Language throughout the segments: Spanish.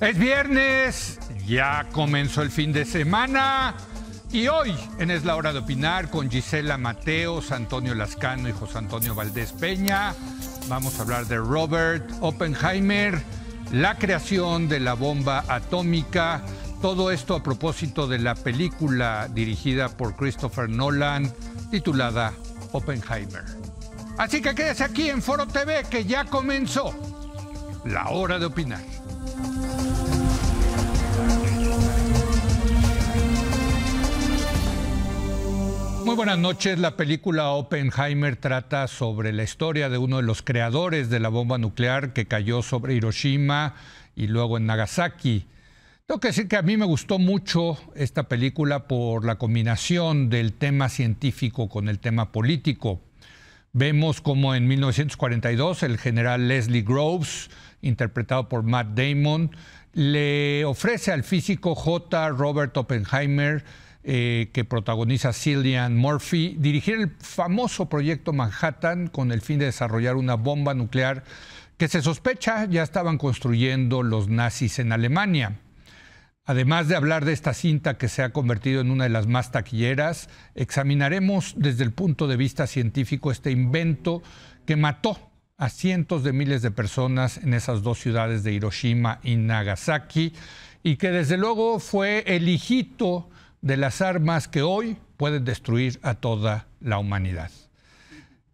Es viernes, ya comenzó el fin de semana y hoy en Es la Hora de Opinar con Gisela Mateos, Antonio Lascano y José Antonio Valdés Peña. Vamos a hablar de Robert Oppenheimer, la creación de la bomba atómica, todo esto a propósito de la película dirigida por Christopher Nolan titulada Oppenheimer. Así que quédese aquí en Foro TV que ya comenzó La Hora de Opinar. Muy buenas noches. La película Oppenheimer trata sobre la historia de uno de los creadores de la bomba nuclear que cayó sobre Hiroshima y luego en Nagasaki. Tengo que decir que a mí me gustó mucho esta película por la combinación del tema científico con el tema político. Vemos como en 1942 el general Leslie Groves, interpretado por Matt Damon, le ofrece al físico J. Robert Oppenheimer, que protagoniza Cillian Murphy, dirigir el famoso proyecto Manhattan con el fin de desarrollar una bomba nuclear que se sospecha ya estaban construyendo los nazis en Alemania. Además de hablar de esta cinta que se ha convertido en una de las más taquilleras, examinaremos desde el punto de vista científico este invento que mató a cientos de miles de personas en esas dos ciudades de Hiroshima y Nagasaki y que desde luego fue el hijito de las armas que hoy pueden destruir a toda la humanidad.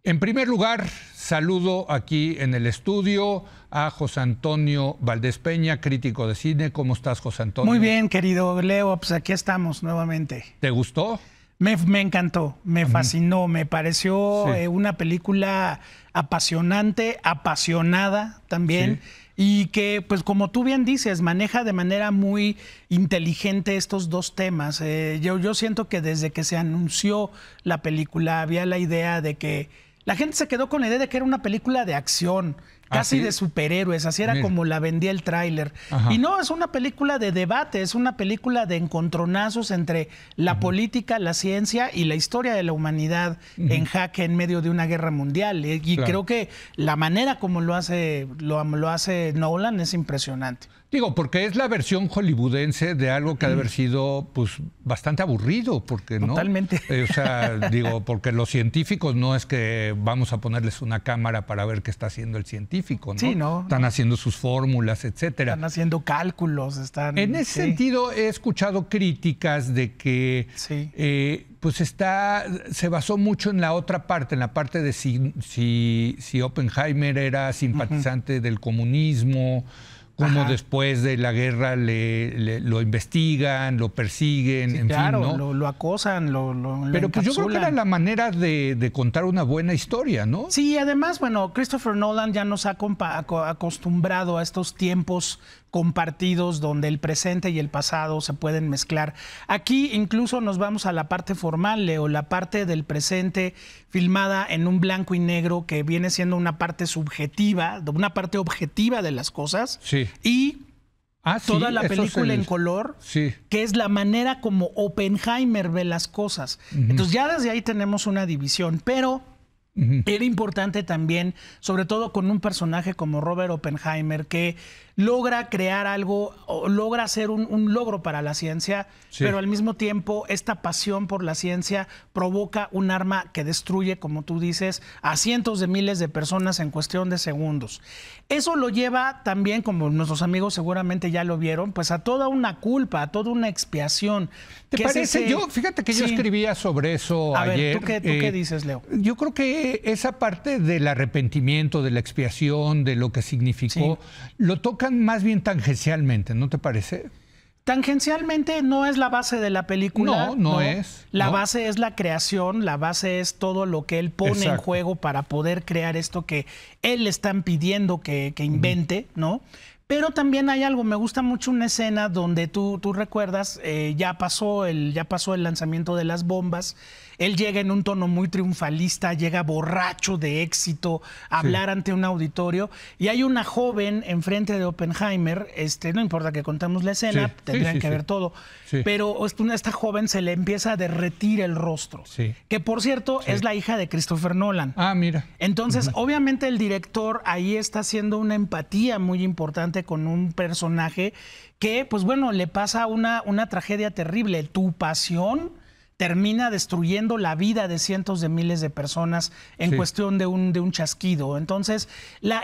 En primer lugar, saludo aquí en el estudio a José Antonio Valdés Peña, crítico de cine. ¿Cómo estás, José Antonio? Muy bien, querido Leo, pues aquí estamos nuevamente. ¿Te gustó? Me encantó, me fascinó, me pareció una película apasionante, apasionada también. Sí. Y que, pues como tú bien dices, maneja de manera muy inteligente estos dos temas. Yo siento que desde que se anunció la película había la idea de que la gente se quedó con la idea de que era una película de acción, casi de superhéroes, así era como la vendía el tráiler. Y no, es una película de debate, es una película de encontronazos entre la política, la ciencia y la historia de la humanidad en jaque en medio de una guerra mundial. Y creo que la manera como lo hace Nolan es impresionante. Digo, porque es la versión hollywoodense de algo que ha de haber sido pues bastante aburrido, porque no. Totalmente. O sea, digo, porque los científicos no es que vamos a ponerles una cámara para ver qué está haciendo el científico, ¿no? Sí, no. Están haciendo sus fórmulas, etcétera. Están haciendo cálculos, están. En ese sentido, he escuchado críticas de que pues se basó mucho en la otra parte, en la parte de si Oppenheimer era simpatizante del comunismo. Cómo después de la guerra lo investigan, lo persiguen, en fin, ¿no? Lo acosan, Pero pues yo creo que era la manera de contar una buena historia, ¿no? Sí, además, bueno, Christopher Nolan ya nos ha acostumbrado a estos tiempos compartidos donde el presente y el pasado se pueden mezclar. Aquí incluso nos vamos a la parte formal, Leo, la parte del presente filmada en un blanco y negro que viene siendo una parte subjetiva, una parte objetiva de las cosas. Sí. Y toda la película en color, que es la manera como Oppenheimer ve las cosas. Entonces ya desde ahí tenemos una división, pero era importante también, sobre todo con un personaje como Robert Oppenheimer, que logra crear algo, o logra hacer un logro para la ciencia, pero al mismo tiempo esta pasión por la ciencia provoca un arma que destruye, como tú dices, a cientos de miles de personas en cuestión de segundos. Eso lo lleva también, como nuestros amigos seguramente ya lo vieron, pues a toda una culpa, a toda una expiación. ¿Te parece? Fíjate que yo escribía sobre eso ayer. A ver, ¿tú qué dices, Leo? Yo creo que esa parte del arrepentimiento, de la expiación, de lo que significó, lo tocan más bien tangencialmente, ¿no te parece? Tangencialmente no es la base de la película. No es. La base es la creación, la base es todo lo que él pone en juego para poder crear esto que él le están pidiendo que invente, ¿no? Pero también hay algo, me gusta mucho una escena donde tú recuerdas, ya pasó el lanzamiento de las bombas Él llega en un tono muy triunfalista, llega borracho de éxito a hablar ante un auditorio, y hay una joven enfrente de Oppenheimer, no importa que contamos la escena, tendrían que ver todo, pero esta joven se le empieza a derretir el rostro, que por cierto es la hija de Christopher Nolan. Ah, mira. Entonces, obviamente el director ahí está haciendo una empatía muy importante con un personaje que, pues bueno, le pasa una tragedia terrible. Tu pasión termina destruyendo la vida de cientos de miles de personas en cuestión de un chasquido. Entonces,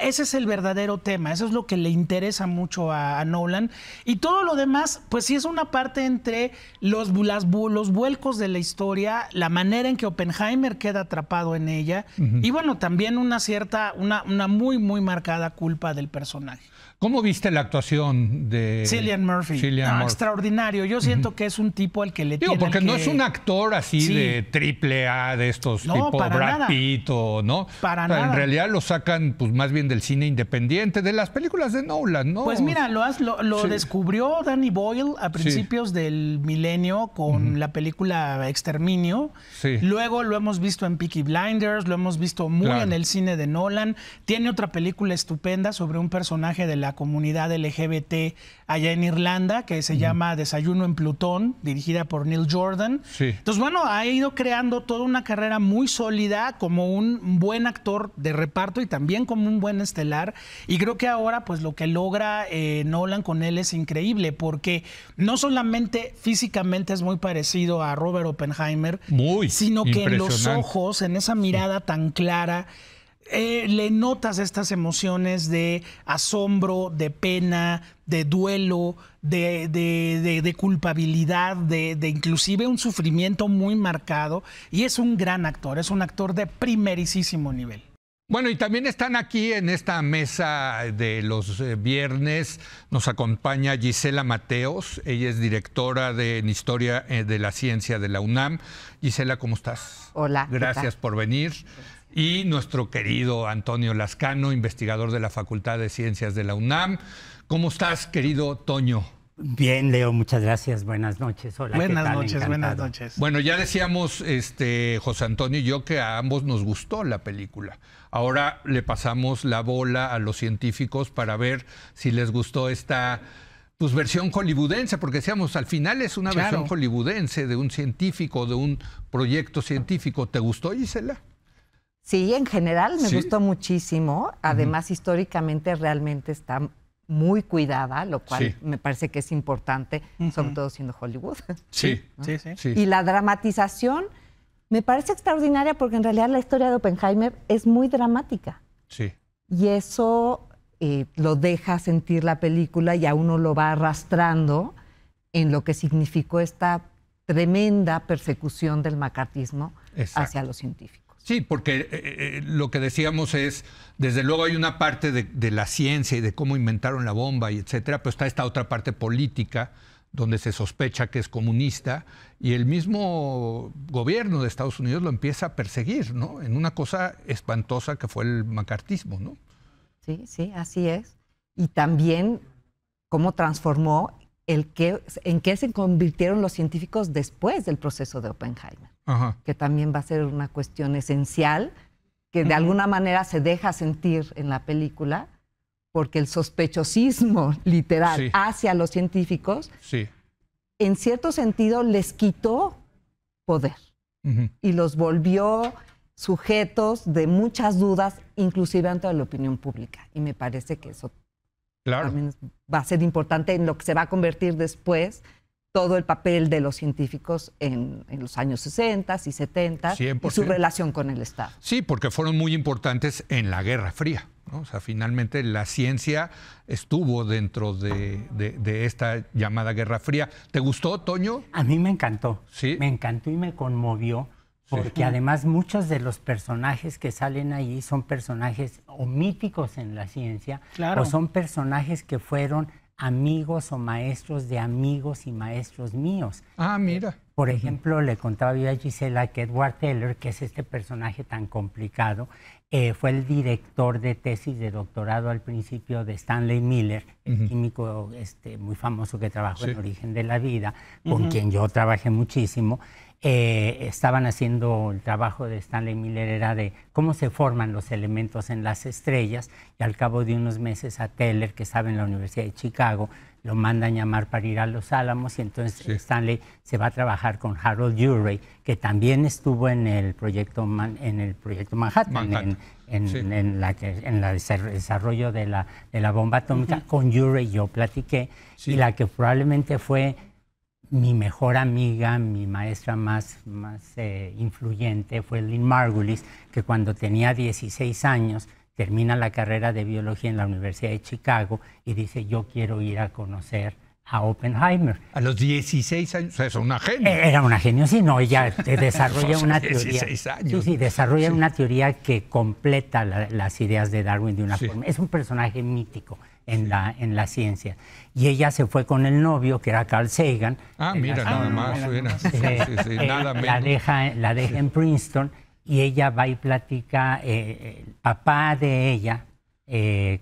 ese es el verdadero tema, eso es lo que le interesa mucho a Nolan. Y todo lo demás, pues sí es una parte entre los vuelcos de la historia, la manera en que Oppenheimer queda atrapado en ella, y bueno, también una muy, muy marcada culpa del personaje. ¿Cómo viste la actuación de Cillian Murphy? Extraordinario. Yo siento que es un tipo al que le tiene porque no es un actor así de triple A, de estos tipo Brad Pitt, ¿no? Para nada. En realidad lo sacan pues más bien del cine independiente, de las películas de Nolan, ¿no? Pues mira, lo descubrió Danny Boyle a principios del milenio con la película Exterminio. Luego lo hemos visto en Peaky Blinders, lo hemos visto muy en el cine de Nolan. Tiene otra película estupenda sobre un personaje de la comunidad LGBT allá en Irlanda, que se llama Desayuno en Plutón, dirigida por Neil Jordan. Entonces, bueno, ha ido creando toda una carrera muy sólida como un buen actor de reparto y también como un buen estelar. Y creo que ahora, pues lo que logra Nolan con él es increíble, porque no solamente físicamente es muy parecido a Robert Oppenheimer, sino que en los ojos, en esa mirada tan clara, le notas estas emociones de asombro, de pena, de duelo, de culpabilidad, de inclusive un sufrimiento muy marcado. Y es un gran actor, es un actor de primerísimo nivel. Bueno, y también están aquí en esta mesa de los viernes, nos acompaña Gisela Mateos, ella es directora en Historia de la Ciencia de la UNAM. Gisela, ¿cómo estás? Hola. Gracias por venir. Y nuestro querido Antonio Lascano, investigador de la Facultad de Ciencias de la UNAM. ¿Cómo estás, querido Toño? Bien, Leo, muchas gracias. Buenas noches. Hola, buenas ¿qué tal? noches, Encantado. buenas noches. Bueno, ya decíamos, José Antonio y yo, que a ambos nos gustó la película. Ahora le pasamos la bola a los científicos para ver si les gustó esta versión hollywoodense, porque decíamos, al final es una versión hollywoodense de un científico, de un proyecto científico. ¿Te gustó, Gisela? Sí, en general me gustó muchísimo. Además, históricamente realmente está muy cuidada, lo cual me parece que es importante, sobre todo siendo Hollywood. Sí. Y la dramatización me parece extraordinaria porque en realidad la historia de Oppenheimer es muy dramática. Sí. Y eso lo deja sentir la película y a uno lo va arrastrando en lo que significó esta tremenda persecución del macartismo hacia los científicos. Sí, porque lo que decíamos es, desde luego hay una parte de la ciencia y de cómo inventaron la bomba y etcétera, pero está esta otra parte política donde se sospecha que es comunista y el mismo gobierno de Estados Unidos lo empieza a perseguir, ¿no? En una cosa espantosa que fue el macartismo, ¿no? Sí, sí, así es. Y también cómo transformó en qué se convirtieron los científicos después del proceso de Oppenheimer. Que también va a ser una cuestión esencial, que de alguna manera se deja sentir en la película, porque el sospechosismo literal hacia los científicos, en cierto sentido, les quitó poder y los volvió sujetos de muchas dudas, inclusive ante la opinión pública. Y me parece que eso también va a ser importante en lo que se va a convertir después todo el papel de los científicos en los años 60 y 70 y su relación con el Estado. Sí, porque fueron muy importantes en la Guerra Fría, ¿no? O sea, finalmente la ciencia estuvo dentro de esta llamada Guerra Fría. ¿Te gustó, Toño? A mí me encantó. Sí. Me encantó y me conmovió, porque además muchos de los personajes que salen ahí son personajes o míticos en la ciencia, o son personajes que fueron amigos o maestros de amigos y maestros míos. Ah, mira. Por ejemplo, le contaba yo a Gisela que Edward Teller, que es este personaje tan complicado, fue el director de tesis de doctorado al principio de Stanley Miller, el químico muy famoso que trabajó en Origen de la Vida, con quien yo trabajé muchísimo. Estaban haciendo el trabajo de Stanley Miller, era de cómo se forman los elementos en las estrellas, y al cabo de unos meses a Teller, que estaba en la Universidad de Chicago, lo mandan llamar para ir a Los Álamos, y entonces Stanley se va a trabajar con Harold Urey, que también estuvo en el proyecto Manhattan. En el desarrollo de la bomba atómica. Con Urey yo platiqué, y la que probablemente fue mi mejor amiga, mi maestra más influyente, fue Lynn Margulis, que cuando tenía 16 años termina la carrera de biología en la Universidad de Chicago y dice: yo quiero ir a conocer a Oppenheimer. A los 16 años, o sea, es una genio. Era una genio, sí, no, ella desarrolla una teoría. 16 años. Sí, desarrolla una teoría que completa las ideas de Darwin de una forma. Es un personaje mítico en la ciencia. Y ella se fue con el novio, que era Carl Sagan. Mira, nada más. Nada menos. La deja en Princeton, y ella va y platica. El papá de ella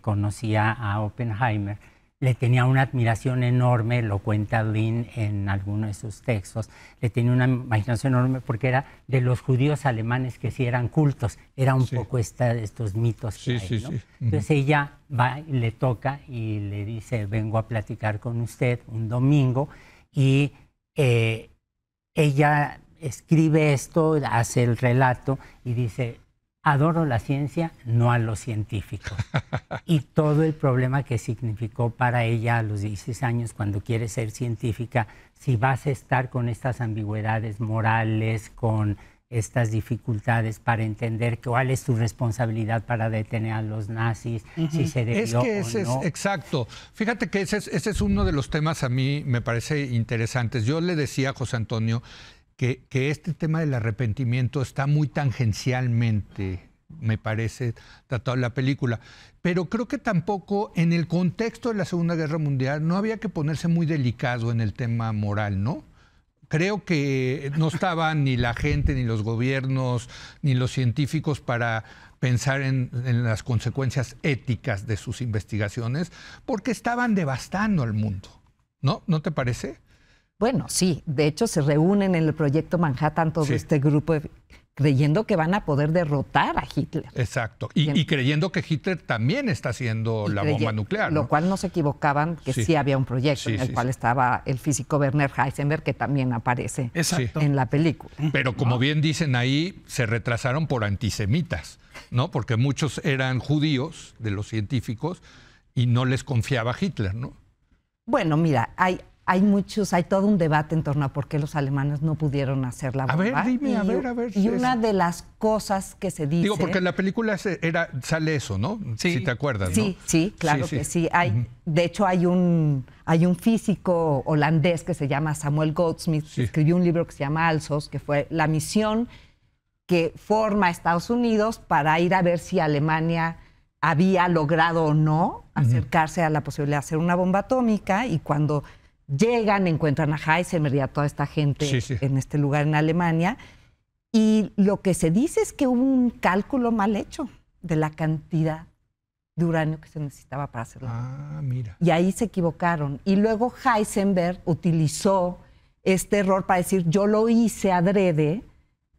conocía a Oppenheimer, le tenía una admiración enorme, lo cuenta Lynn en alguno de sus textos, le tenía una imaginación enorme porque era de los judíos alemanes que sí eran cultos, era un poco estos mitos que hay, ¿no? Entonces ella va y le toca y le dice: vengo a platicar con usted un domingo, y ella escribe esto, hace el relato y dice: adoro la ciencia, no a los científicos. Y todo el problema que significó para ella a los 16 años, cuando quiere ser científica, si vas a estar con estas ambigüedades morales, con estas dificultades para entender cuál es tu responsabilidad para detener a los nazis, si se debió ese o no. Es exacto. Fíjate que ese es uno de los temas a mí me parece interesantes. Yo le decía a José Antonio que este tema del arrepentimiento está muy tangencialmente, me parece, tratado en la película. Pero creo que tampoco en el contexto de la Segunda Guerra Mundial no había que ponerse muy delicado en el tema moral, ¿no? Creo que no estaban ni la gente, ni los gobiernos, ni los científicos para pensar en las consecuencias éticas de sus investigaciones, porque estaban devastando al mundo, ¿no? ¿No te parece? Bueno, sí. De hecho, se reúnen en el proyecto Manhattan todo este grupo creyendo que van a poder derrotar a Hitler. Exacto. Y creyendo que Hitler también está haciendo la bomba nuclear, ¿no? Lo cual no se equivocaban, que sí había un proyecto en el cual estaba el físico Werner Heisenberg, que también aparece en la película. Pero como bien dicen ahí, se retrasaron por antisemitas, ¿no? Porque muchos eran judíos de los científicos y no les confiaba Hitler, ¿no? Bueno, mira, hay todo un debate en torno a por qué los alemanes no pudieron hacer la bomba. A ver, dime, a ver. Y una de las cosas que se dice... Digo, porque en la película sale eso, ¿no? Sí. Si te acuerdas, ¿no? Sí, claro que sí. De hecho, hay un físico holandés que se llama Samuel Goudsmit, que escribió un libro que se llama Alsos, que fue la misión que forma a Estados Unidos para ir a ver si Alemania había logrado o no acercarse a la posibilidad de hacer una bomba atómica, y cuando llegan, encuentran a Heisenberg y a toda esta gente en este lugar en Alemania, y lo que se dice es que hubo un cálculo mal hecho de la cantidad de uranio que se necesitaba para hacerlo. Mira. Y ahí se equivocaron. Y luego Heisenberg utilizó este error para decir: yo lo hice adrede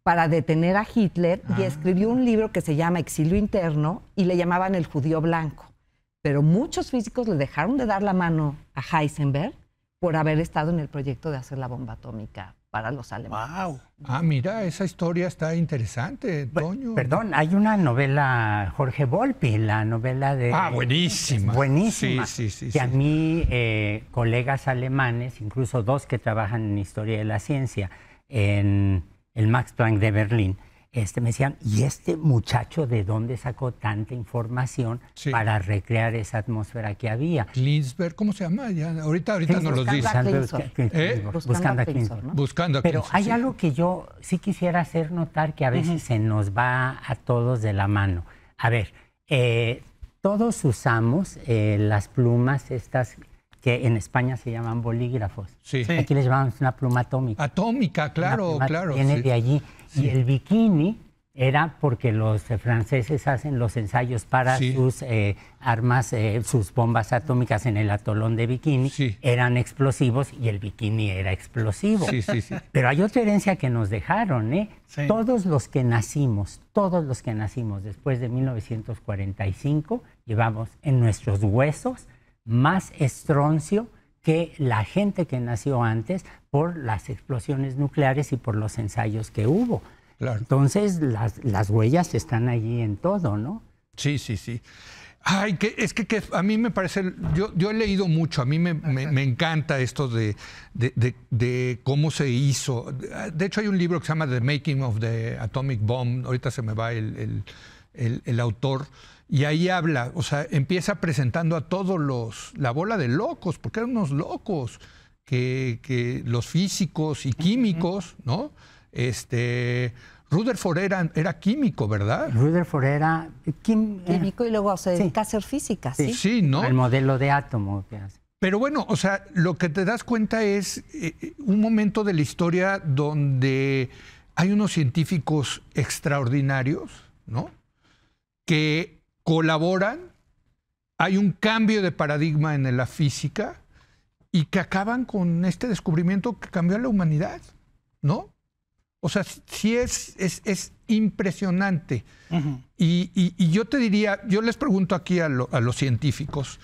para detener a Hitler, y escribió un libro que se llama Exilio Interno, y le llamaban el judío blanco. Pero muchos físicos le dejaron de dar la mano a Heisenberg por haber estado en el proyecto de hacer la bomba atómica para los alemanes. ¡Wow! Mira, esa historia está interesante, Toño. Perdón, hay una novela, Jorge Volpi, la novela de... buenísima. Buenísima. Sí. Que a mí, colegas alemanes, incluso dos que trabajan en historia de la ciencia, en el Max Planck de Berlín, me decían: ¿y este muchacho de dónde sacó tanta información para recrear esa atmósfera que había? Klinsberg, ¿cómo se llama? Ahorita nos lo dice. Buscando a Klinsberg, ¿no? Buscando a Klinsberg. Pero hay algo que yo sí quisiera hacer notar, que a veces se nos va a todos de la mano. A ver, todos usamos las plumas estas que en España se llaman bolígrafos. Sí. Aquí les llamamos una pluma atómica. Atómica, claro, claro. Viene de allí. Sí. Y el bikini era porque los franceses hacen los ensayos para sus armas, sus bombas atómicas en el atolón de Bikini. Sí. Eran explosivos y el bikini era explosivo. Sí, sí, sí. Pero hay otra herencia que nos dejaron, ¿eh? Sí. Todos los que nacimos después de 1945, llevamos en nuestros huesos más estroncio que la gente que nació antes por las explosiones nucleares y por los ensayos que hubo. Claro. Entonces, las huellas están allí en todo, ¿no? Sí, sí, sí. Ay, es que a mí me parece, yo he leído mucho, a mí me encanta esto de cómo se hizo. De hecho, hay un libro que se llama The Making of the Atomic Bomb, ahorita se me va el autor, y ahí habla, o sea, empieza presentando a todos la bola de locos, porque eran unos locos, que los físicos y químicos, ¿no? Rutherford era químico, ¿verdad? Rutherford era químico y luego se dedica a hacer física, ¿sí? Sí, ¿no? El modelo de átomo que hace. Pero bueno, o sea, lo que te das cuenta es un momento de la historia donde hay unos científicos extraordinarios, ¿no? Que colaboran, hay un cambio de paradigma en la física y que acaban con este descubrimiento que cambió a la humanidad, ¿no? O sea, sí es impresionante. Uh-huh. Y yo te diría, yo les pregunto aquí a los científicos,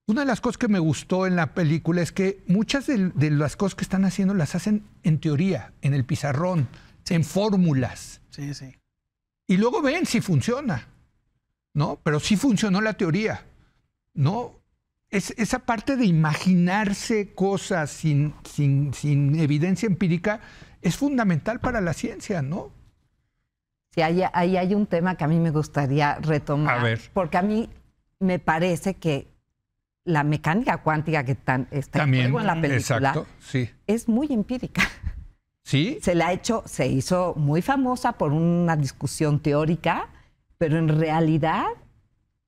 una de las cosas que me gustó en la película es que muchas de las cosas que están haciendo las hacen en teoría, en el pizarrón, en fórmulas. Sí, sí. Y luego ven si funciona, ¿no? Pero sí funcionó la teoría, ¿no? Esa parte de imaginarse cosas sin evidencia empírica es fundamental para la ciencia, ¿no? Sí, ahí hay un tema que a mí me gustaría retomar. A ver. Porque a mí me parece que la mecánica cuántica que está en la película, exacto, sí, es muy empírica. ¿Sí? Se hizo muy famosa por una discusión teórica, pero en realidad,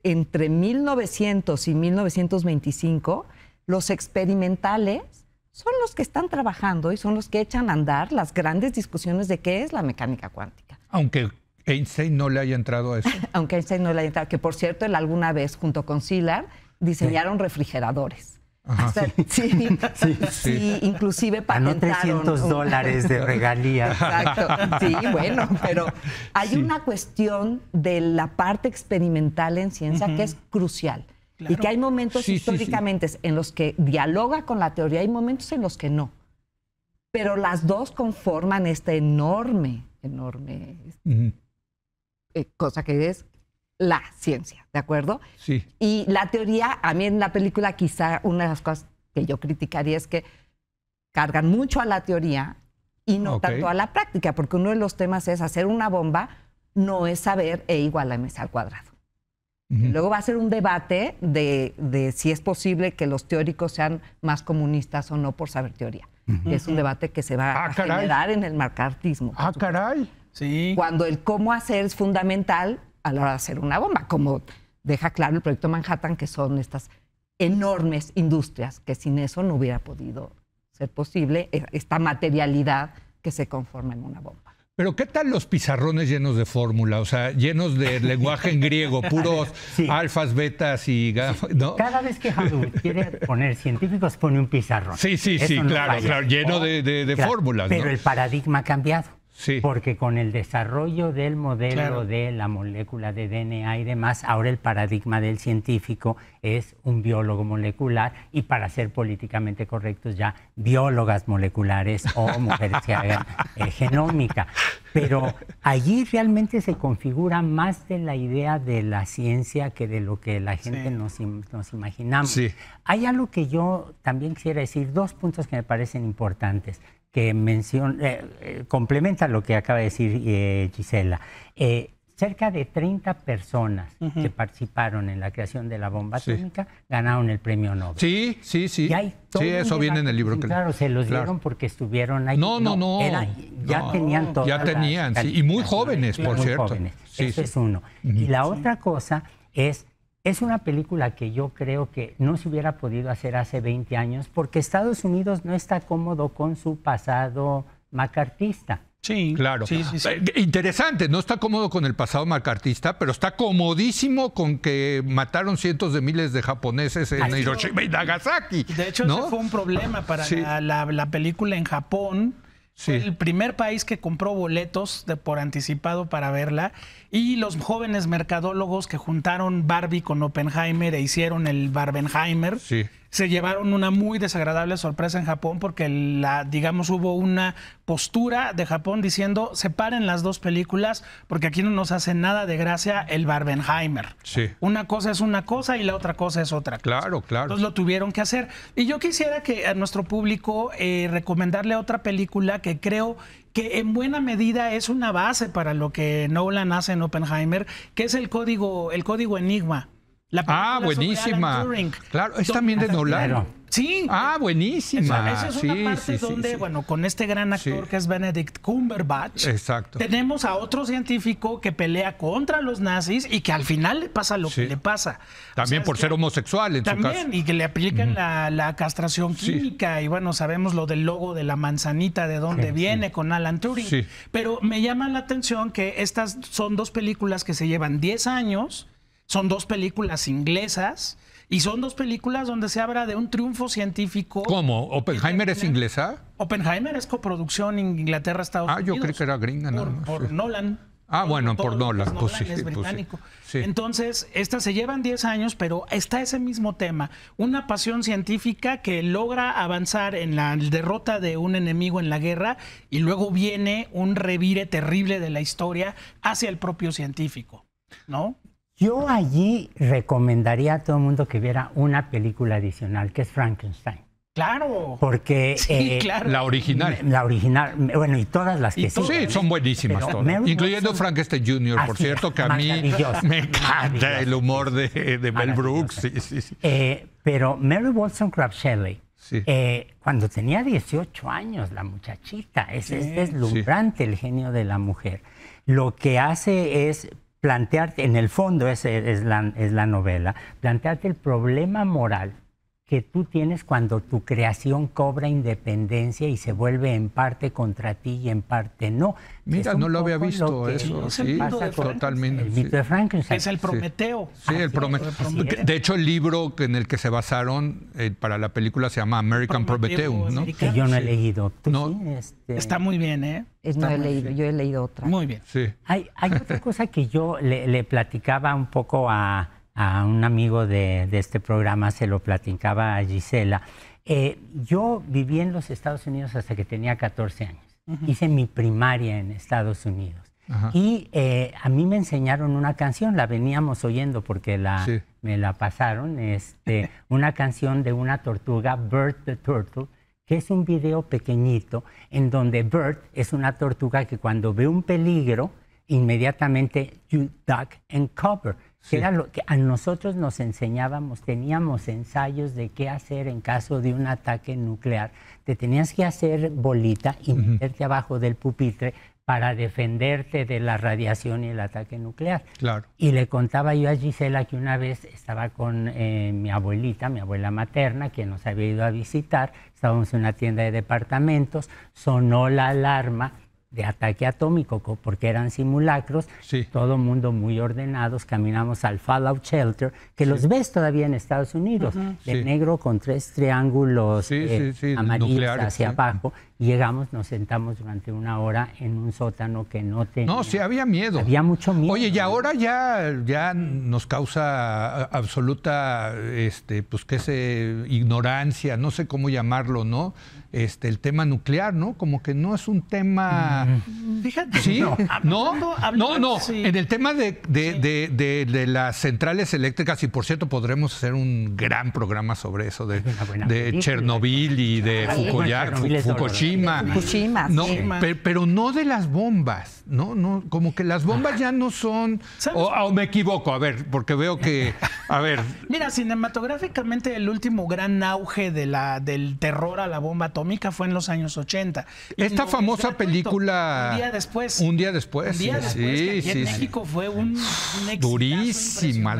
entre 1900 y 1925, los experimentales son los que están trabajando y son los que echan a andar las grandes discusiones de qué es la mecánica cuántica. Aunque Einstein no le haya entrado a eso. Aunque Einstein no le haya entrado, que por cierto, él alguna vez, junto con Szilard, diseñaron refrigeradores. Ajá. O sea, sí, inclusive patentaron. $300 de regalías. Exacto, sí, bueno, pero hay una cuestión de la parte experimental en ciencia que es crucial. Claro. Y que hay momentos históricamente en los que dialoga con la teoría, hay momentos en los que no. Pero las dos conforman esta enorme cosa que es la ciencia, ¿de acuerdo? Sí. Y la teoría, a mí en la película quizá una de las cosas que yo criticaría es que cargan mucho a la teoría y no tanto a la práctica, porque uno de los temas es hacer una bomba no es saber E igual a mc². Luego va a ser un debate de si es posible que los teóricos sean más comunistas o no por saber teoría. Es un debate que se va a generar en el macartismo. ¡Ah, caray! Sí. Cuando el cómo hacer es fundamental a la hora de hacer una bomba, como deja claro el proyecto Manhattan, que son estas enormes industrias, que sin eso no hubiera podido ser posible esta materialidad que se conforma en una bomba. Pero ¿qué tal los pizarrones llenos de fórmula? O sea, llenos de lenguaje en griego, puros alfas, betas y gamma, ¿no? Cada vez que Haddour quiere poner científicos, pone un pizarrón. Sí, no claro, lleno de fórmulas. Pero ¿no? el paradigma ha cambiado. Sí. Porque con el desarrollo del modelo de la molécula de DNA y demás, ahora el paradigma del científico es un biólogo molecular y, para ser políticamente correctos, ya biólogas moleculares o mujeres que hagan genómica. Pero allí realmente se configura más de la idea de la ciencia que de lo que la gente nos imaginamos. Sí. Hay algo que yo también quisiera decir, dos puntos que me parecen importantes, que complementa lo que acaba de decir Gisela. Cerca de 30 personas que participaron en la creación de la bomba atómica ganaron el premio Nobel. Sí. Y hay todo eso viene en el libro. Claro, se los dieron porque estuvieron ahí. No. Ya tenían todas Ya tenían, y muy jóvenes, por cierto. Jóvenes. Eso es uno. Y la otra cosa es Es una película que yo creo que no se hubiera podido hacer hace 20 años porque Estados Unidos no está cómodo con su pasado macartista. Sí, claro. Sí. Interesante, no está cómodo con el pasado macartista, pero está comodísimo con que mataron cientos de miles de japoneses en Hiroshima y Nagasaki. De hecho, ese fue un problema para la película en Japón. Fue el primer país que compró boletos por anticipado para verla, y los jóvenes mercadólogos que juntaron Barbie con Oppenheimer e hicieron el Barbenheimer se llevaron una muy desagradable sorpresa en Japón porque digamos hubo una postura de Japón diciendo separen las dos películas porque aquí no nos hace nada de gracia el Barbenheimer. Una cosa es una cosa y la otra cosa es otra cosa. Claro. Entonces lo tuvieron que hacer. Y yo quisiera que a nuestro público recomendarle otra película que creo que en buena medida es una base para lo que Nolan hace en Oppenheimer, que es el código Enigma. Buenísima. Claro, es también de Nolan. Claro. Sí. Buenísima. Esa es una parte donde, bueno, con este gran actor que es Benedict Cumberbatch, tenemos a otro científico que pelea contra los nazis y que al final le pasa lo que le pasa. También por ser homosexual en su caso. Y que le aplican la castración química y bueno, sabemos lo del logo de la manzanita, de dónde viene con Alan Turing. Pero me llama la atención que estas son dos películas que se llevan 10 años, son dos películas inglesas. Y son dos películas donde se habla de un triunfo científico. ¿Cómo? ¿Oppenheimer es inglesa? Oppenheimer es coproducción en Inglaterra, Estados Unidos. Yo creí que era gringa. Por Nolan. Por Nolan. Es británico. Entonces, estas se llevan 10 años, pero está ese mismo tema. Una pasión científica que logra avanzar en la derrota de un enemigo en la guerra y luego viene un revire terrible de la historia hacia el propio científico, ¿no? Yo allí recomendaría a todo el mundo que viera una película adicional, que es Frankenstein. ¡Claro! Porque claro. La original. La original, bueno, y todas las que sí, son buenísimas todas. Incluyendo Frankenstein Jr., por cierto, que a mí me encanta el humor de Mel Brooks. Pero Mary Wollstonecraft Shelley, cuando tenía 18 años, la muchachita, es deslumbrante el genio de la mujer. Lo que hace es plantearte, en el fondo es la novela, plantearte el problema moral que tú tienes cuando tu creación cobra independencia y se vuelve en parte contra ti y en parte no. Mira, no lo había visto eso. Sí, totalmente. El mito de Frankenstein. Es el Prometeo. Sí, el Prometeo. De hecho, el libro en el que se basaron para la película se llama American Prometheum, ¿no? Que yo no he leído. No. Está muy bien, ¿eh? No he leído, yo he leído otra. Muy bien. Sí. Hay otra cosa que yo le platicaba un poco a un amigo de este programa, se lo platicaba a Gisela. Yo viví en los Estados Unidos hasta que tenía 14 años. Hice mi primaria en Estados Unidos. Y a mí me enseñaron una canción, la veníamos oyendo porque me la pasaron, una canción de una tortuga, Bert the Turtle, que es un video pequeñito en donde Bert es una tortuga que cuando ve un peligro, inmediatamente you duck and cover. Que era lo que a nosotros nos enseñábamos, teníamos ensayos de qué hacer en caso de un ataque nuclear. Te tenías que hacer bolita y meterte abajo del pupitre para defenderte de la radiación y el ataque nuclear. Claro. Y le contaba yo a Gisela que una vez estaba con mi abuelita, mi abuela materna, que nos había ido a visitar, estábamos en una tienda de departamentos, sonó la alarma de ataque atómico, porque eran simulacros, todo mundo muy ordenados, caminamos al Fallout Shelter, que los ves todavía en Estados Unidos, de negro con 3 triángulos amarillos hacia abajo, y llegamos, nos sentamos durante 1 hora en un sótano que no tenía... No, sí, había miedo. Había mucho miedo. Oye, y ahora ya nos causa absoluta, ignorancia, no sé cómo llamarlo, ¿no? El tema nuclear, ¿no? Como que no es un tema... Fíjate. ¿Sí? No. En el tema de las centrales eléctricas, y por cierto podremos hacer un gran programa sobre eso, de Chernobyl y de Fukushima. Fukushima. No, pero no de las bombas, no, como que las bombas ya no son... O me equivoco, a ver, porque veo que... A ver... Mira, cinematográficamente el último gran auge del terror a la bomba atómica fue en los años 80. Esta famosa película... Un día después. Un día después, que aquí en México fue un durísima.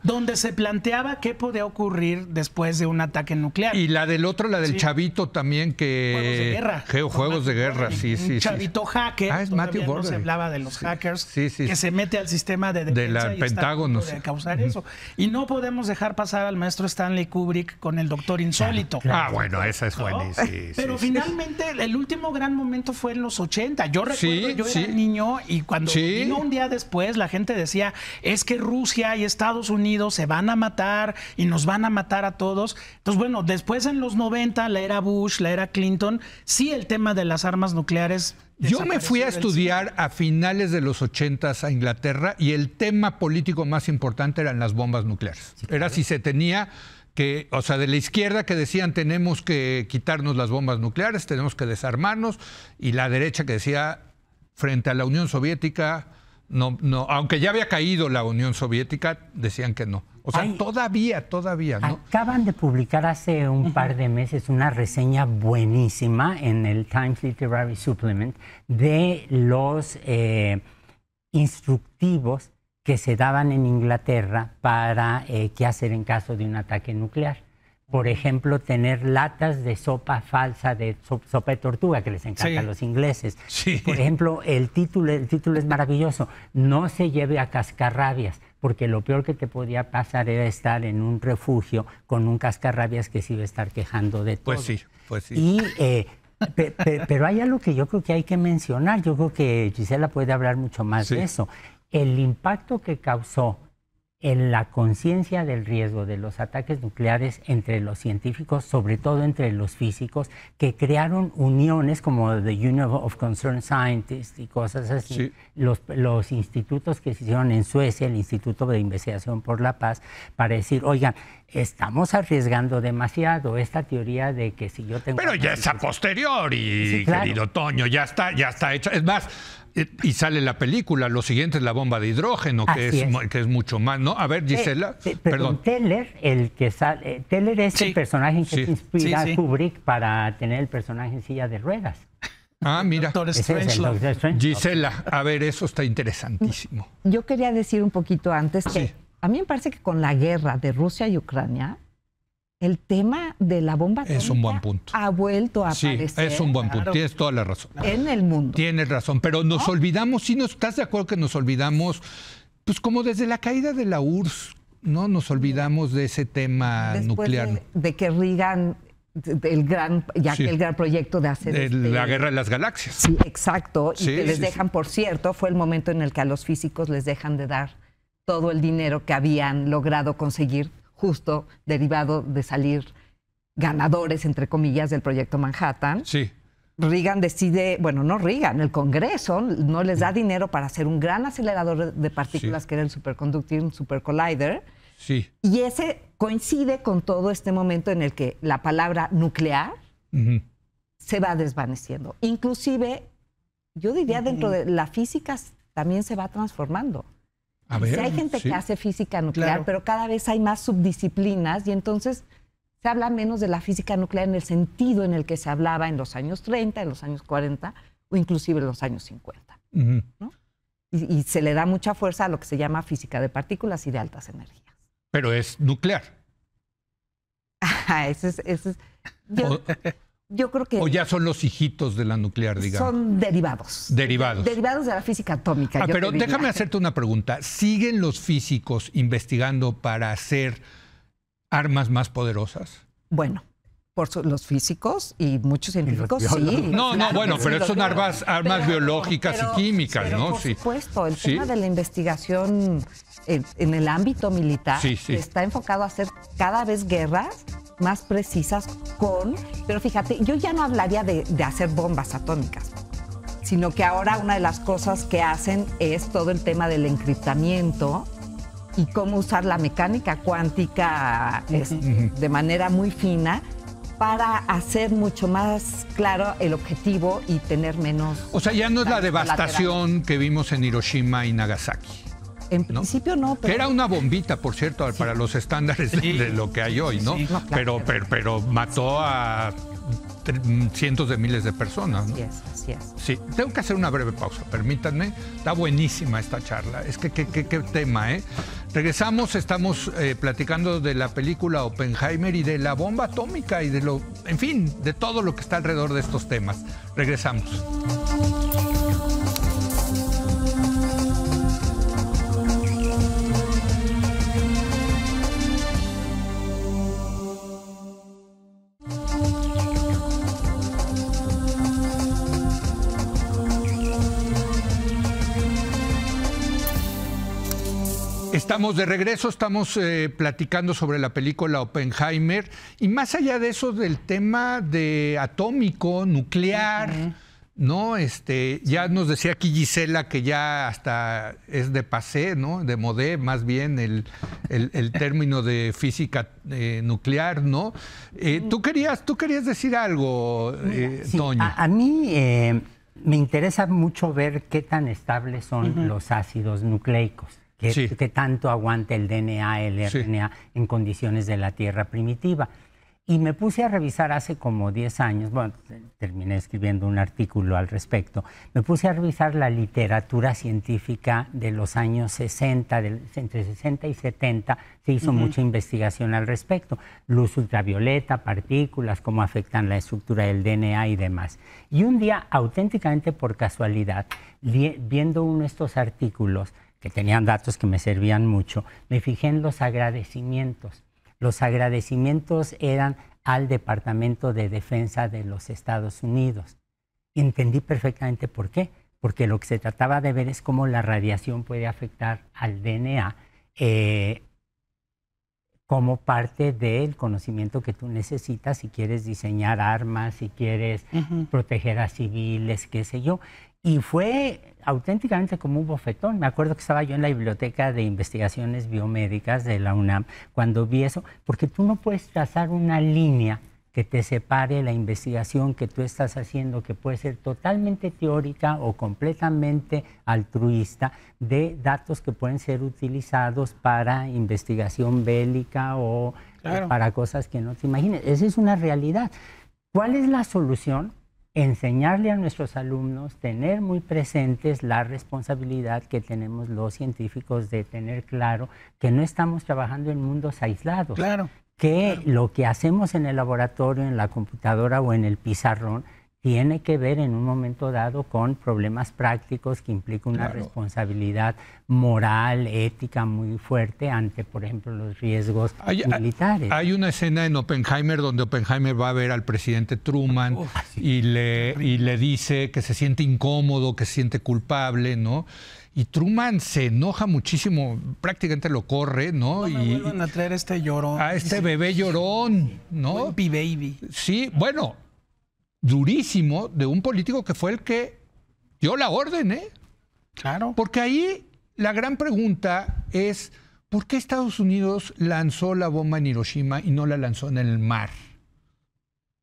Donde se planteaba qué podía ocurrir después de un ataque nuclear. Y la del otro, la del chavito también que... Juegos de guerra. Juegos de guerra, sí. Un chavito hacker. Es Matthew Broderick. No se hablaba de los hackers que se mete al sistema de defensa y Pentágono. Está a punto de causar eso. Y no podemos dejar pasar al maestro Stanley Kubrick con El Doctor Insólito. Claro. Bueno, esa es buenísima. Pero finalmente el último gran momento fue en los 80. Yo recuerdo, yo era niño y cuando vino un día después, la gente decía, es que Rusia y Estados Unidos se van a matar y nos van a matar a todos. Entonces, bueno, después en los 90, la era Bush, la era Clinton, sí el tema de las armas nucleares... Yo me fui a estudiar a finales de los 80s a Inglaterra y el tema político más importante eran las bombas nucleares. Era si se tenía que, o sea, de la izquierda que decían tenemos que quitarnos las bombas nucleares, tenemos que desarmarnos, y la derecha que decía frente a la Unión Soviética, no, aunque ya había caído la Unión Soviética, decían que no. O sea, todavía, ¿no? Acaban de publicar hace un par de meses una reseña buenísima en el Times Literary Supplement de los instructivos que se daban en Inglaterra para qué hacer en caso de un ataque nuclear. Por ejemplo, tener latas de sopa falsa, de sopa de tortuga, que les encanta a los ingleses. Sí. Por ejemplo, el título es maravilloso. No se lleve a cascarrabias, porque lo peor que te podía pasar era estar en un refugio con un cascarrabias que se iba a estar quejando de todo. Pues sí. Y, pero hay algo que yo creo que hay que mencionar. Yo creo que Gisela puede hablar mucho más de eso. El impacto que causó en la conciencia del riesgo de los ataques nucleares entre los científicos, sobre todo entre los físicos, que crearon uniones como The Union of Concerned Scientists y cosas así. Sí. Los institutos que se hicieron en Suecia, el Instituto de Investigación por la Paz, para decir, oigan, estamos arriesgando demasiado. Esta teoría de que si yo tengo... Pero ya es a posteriori, querido Toño, ya está hecha. Es más... Y sale la película, lo siguiente es la bomba de hidrógeno, que es mucho más, ¿no? A ver, Gisela, perdón. Teller, Teller es el personaje en que se inspira Kubrick para tener el personaje en silla de ruedas. Ah, mira. Doctor Strangelove. Gisela, a ver, eso está interesantísimo. Yo quería decir un poquito antes que a mí me parece que con la guerra de Rusia y Ucrania, el tema de la bomba atómica es un buen punto. Ha vuelto a aparecer. Sí, es un buen punto. Tienes toda la razón. En el mundo. Tienes razón, pero nos olvidamos, ¿sí estás de acuerdo que nos olvidamos? Pues como desde la caída de la URSS, ¿no? Nos olvidamos de ese tema nuclear. De que Reagan, el gran proyecto de hacer... la guerra de las galaxias. Sí, exacto. Y que les dejan, por cierto, fue el momento en el que a los físicos les dejan de dar todo el dinero que habían logrado conseguir, justo derivado de salir ganadores, entre comillas, del proyecto Manhattan. Sí. Reagan decide, bueno, no Reagan, el Congreso no les da dinero para hacer un gran acelerador de partículas que era el Superconducting Super Collider. Sí. Y ese coincide con todo este momento en el que la palabra nuclear se va desvaneciendo. Inclusive, yo diría dentro de la física también se va transformando. A ver, hay gente que hace física nuclear, pero cada vez hay más subdisciplinas y entonces se habla menos de la física nuclear en el sentido en el que se hablaba en los años 30, en los años 40 o inclusive en los años 50. ¿No? Y se le da mucha fuerza a lo que se llama física de partículas y de altas energías. Pero es nuclear. Yo creo que... O ya son los hijitos de la nuclear, digamos. Son derivados. Derivados. Derivados de la física atómica. Pero déjame hacerte una pregunta. ¿Siguen los físicos investigando para hacer armas más poderosas? Bueno, los físicos y muchos científicos, sí. No, bueno, pero son armas biológicas y químicas, ¿no? Por supuesto, el tema de la investigación en el ámbito militar está enfocado a hacer cada vez guerras más precisas pero fíjate, yo ya no hablaría de hacer bombas atómicas, sino que ahora una de las cosas que hacen es todo el tema del encriptamiento y cómo usar la mecánica cuántica de manera muy fina para hacer mucho más claro el objetivo y tener menos... O sea, ya no es la devastación que vimos en Hiroshima y Nagasaki. En principio no, pero... Que era una bombita, por cierto, para los estándares de lo que hay hoy, ¿no? Sí. No, claro, pero mató a cientos de miles de personas, ¿no? Así es, así es. Sí, tengo que hacer una breve pausa, permítanme. Está buenísima esta charla. Es que qué tema, ¿eh? Regresamos, estamos platicando de la película Oppenheimer y de la bomba atómica y de lo, en fin, de todo lo que está alrededor de estos temas. Regresamos. Estamos de regreso, estamos platicando sobre la película Oppenheimer y más allá de eso del tema de atómico, nuclear, ¿no? Ya nos decía aquí Gisela que ya hasta es de passé, ¿no? De modé, más bien el término de física nuclear, ¿no? ¿Tú querías decir algo, sí, Toño? A mí me interesa mucho ver qué tan estables son los ácidos nucleicos. Que tanto aguanta el DNA, el RNA en condiciones de la Tierra primitiva. Y me puse a revisar hace como 10 años, bueno, terminé escribiendo un artículo al respecto, me puse a revisar la literatura científica de los años 60, entre 60 y 70, se hizo mucha investigación al respecto, luz ultravioleta, partículas, cómo afectan la estructura del DNA y demás. Y un día, auténticamente por casualidad, viendo uno de estos artículos, que tenían datos que me servían mucho, me fijé en los agradecimientos. Los agradecimientos eran al Departamento de Defensa de los Estados Unidos. Y entendí perfectamente por qué. Porque lo que se trataba de ver es cómo la radiación puede afectar al DNA como parte del conocimiento que tú necesitas si quieres diseñar armas, si quieres proteger a civiles, qué sé yo. Y fue auténticamente como un bofetón. Me acuerdo que estaba yo en la Biblioteca de Investigaciones Biomédicas de la UNAM cuando vi eso, porque tú no puedes trazar una línea que te separe la investigación que tú estás haciendo, que puede ser totalmente teórica o completamente altruista, de datos que pueden ser utilizados para investigación bélica o para cosas que no te imagines. Esa es una realidad. ¿Cuál es la solución? Enseñarle a nuestros alumnos, tener muy presentes la responsabilidad que tenemos los científicos de tener claro que no estamos trabajando en mundos aislados. Claro. Que lo que hacemos en el laboratorio, en la computadora o en el pizarrón, tiene que ver en un momento dado con problemas prácticos que implican una responsabilidad moral, ética muy fuerte ante, por ejemplo, los riesgos militares. Hay una escena en Oppenheimer donde Oppenheimer va a ver al presidente Truman y le dice que se siente incómodo, que se siente culpable, ¿no? Y Truman se enoja muchísimo, prácticamente lo corre, ¿no? No me vuelvan a traer este llorón. A este bebé llorón, ¿no? Wimpy baby. Sí, bueno, durísimo de un político que fue el que dio la orden, ¿eh? Claro. Porque ahí la gran pregunta es, ¿por qué Estados Unidos lanzó la bomba en Hiroshima y no la lanzó en el mar